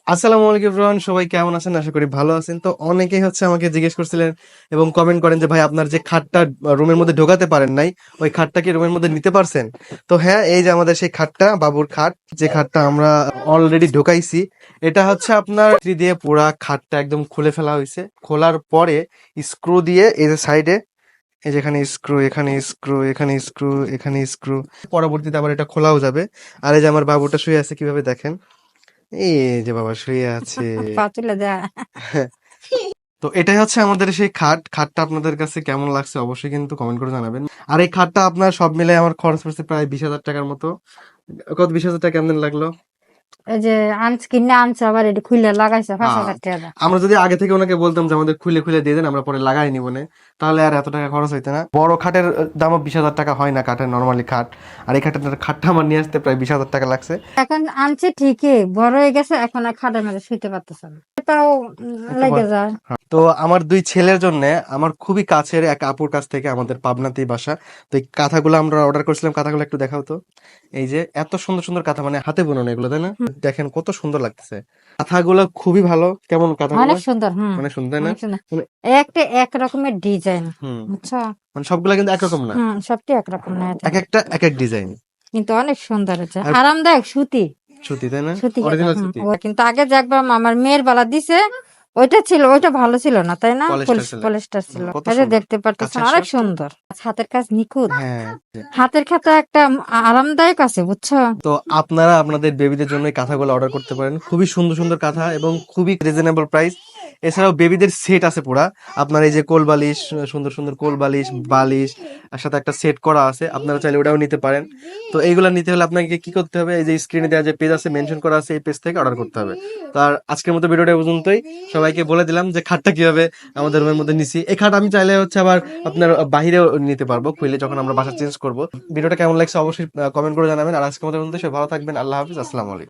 আসসালামু আলাইকুম এভরিওয়ান, সবাই কেমন আছেন? আশা করি ভালো আছেন। তো অনেকেই আমাকে জিজ্ঞেস করছিলেন এবং কমেন্ট করেন যে ভাই আপনার যে খাটটা রুমের মধ্যে ঢোকাতে পারেন নাই, ওই খাটটা কি রুমের মধ্যে নিতে পারছেন? তো হ্যাঁ, এই যে আমাদের সেই খাটটা, বাবুর খাট, যে খাটটা আমরা অলরেডি ঢোকাইছি। এটা আপনার ইস্ত্রি দিয়ে পুরা খাটটা একদম খুলে ফেলা হয়েছে। খোলার পরে স্ক্রু দিয়ে এই যে সাইডে, এই যে এখানে স্ক্রু, এখানে স্ক্রু, এখানে স্ক্রু, এখানে স্ক্রু, পরবর্তীতে আবার এটা খোলাও যাবে। আর এই যে আমার বাবুটা শুয়ে আছে, কিভাবে দেখেন, এই যে বাবা শুয়ে আছে। পা তুলে দেয়া। তো এটাই আমাদের সেই খাটটা আপনাদের কাছে কেমন লাগছে অবশ্যই কিন্তু কমেন্ট করে জানাবেন। আর এই খাটটা আপনার সব মিলে আমার খরচ পড়ছে প্রায় 20,000 টাকার মতো। কত 20,000 টাকা কেমন লাগলো? এই যে কিনে আনছে আবার এটা খুলে লাগাইছে 5,000 হ্যাঁ, টাকা। আমরা যদি আগে থেকে ওনাকে বলতাম যে আমাদের খুলে খুলে দিয়ে দেন, আমরা পরে লাগাই নিব না, তাহলে আর এত টাকা খরচ হইতো না। বড় খাটের দামও 20,000 টাকা হয় না, কাঠের নর্মালি খাট। আর এই খাটটা আমার নিয়ে আসতে প্রায় 20,000 টাকা লাগছে। এখন আনছে ঠিকই, বড় হয়ে গেছে, এখন আর খাটের মধ্যে শুইতে পারতেছে না, এটাও লেগে যায়। তো আমার দুই ছেলের জন্য আমার খুবই কাছের এক আপুর কাছ থেকে, আমাদের পাবনাতেই বাসা। তো এই কাঁথাগুলো আমরা অর্ডার করেছিলাম, কাঁথাগুলো একটু দেখাও তো। এই যে এত সুন্দর সুন্দর কাঁথা, মানে হাতে বোনানো এগুলো, তাই না? দেখেন কত সুন্দর লাগতেছে কাঁথাগুলো, খুবই ভালো। কেমন কাঁথাগুলো? অনেক সুন্দর। মানে সুন্দর, তাই না? অনেক সুন্দর। মানে একটা এক রকমের ডিজাইন, হুম, বুঝছো? মানে সবগুলা কিন্তু একরকম না, সবটি একরকম না, এক একটা এক এক ডিজাইন। কিন্তু অনেক সুন্দর হচ্ছে, আর আরামদায়ক। সুতি সুতি, তাই না? সুতি কাঁথা। অরিজিনাল সুতি, ও কিন্তু আগে যে একবার আমার মেয়ের বেলা দিছে, ওইটা ছিল, ওইটা ভালো ছিল না, তাই না? পলিস্টার ছিল। পলিস্টার ছিল। কত এই যে সুন্দর দেখতে পারতেছেন, কাছের অনেক শট। সুন্দর। হাতের কাজ নিখুঁত। হ্যাঁ। হাতের খাতা একটা আরামদায়ক আছে, বুঝছো? তো আপনারা আপনাদের বেবিদের জন্য এই কাঁথাগুলো অর্ডার করতে পারেন, খুবই সুন্দর সুন্দর কাঁথা এবং খুবই রিজনেবল প্রাইস। এছাড়াও বেবিদের সেট আছে পুরা, আপনার এই যে কোল বালিশ, সুন্দর সুন্দর কোল বালিশ, বালিশ আর সাথে একটা সেট করা আছে, আপনারা চাইলে ওটাও নিতে পারেন। তো এইগুলো নিতে হলে আপনাকে কি করতে হবে, এই যে স্ক্রিনে দেওয়া যে পেজ আছে, মেনশন করা আছে, এই পেজ থেকে অর্ডার করতে হবে। তো আর আজকের মতো ভিডিওটা এই পর্যন্তই। সবাইকে বলে দিলাম যে খাটটা কিভাবে আমাদের রুমের মধ্যে নিছি। এই খাট আমি চাইলে আবার আপনার বাহিরেও নিতে পারবো খুলে, যখন আমরা বাসা চেঞ্জ করব। ভিডিওটা কেমন লাগছে অবশ্যই কমেন্ট করে জানাবেন। আর আজকের মতো পর্যন্ত সবাই ভালো থাকবেন। আল্লাহ হাফিজ, আসসালামু আলাইকুম।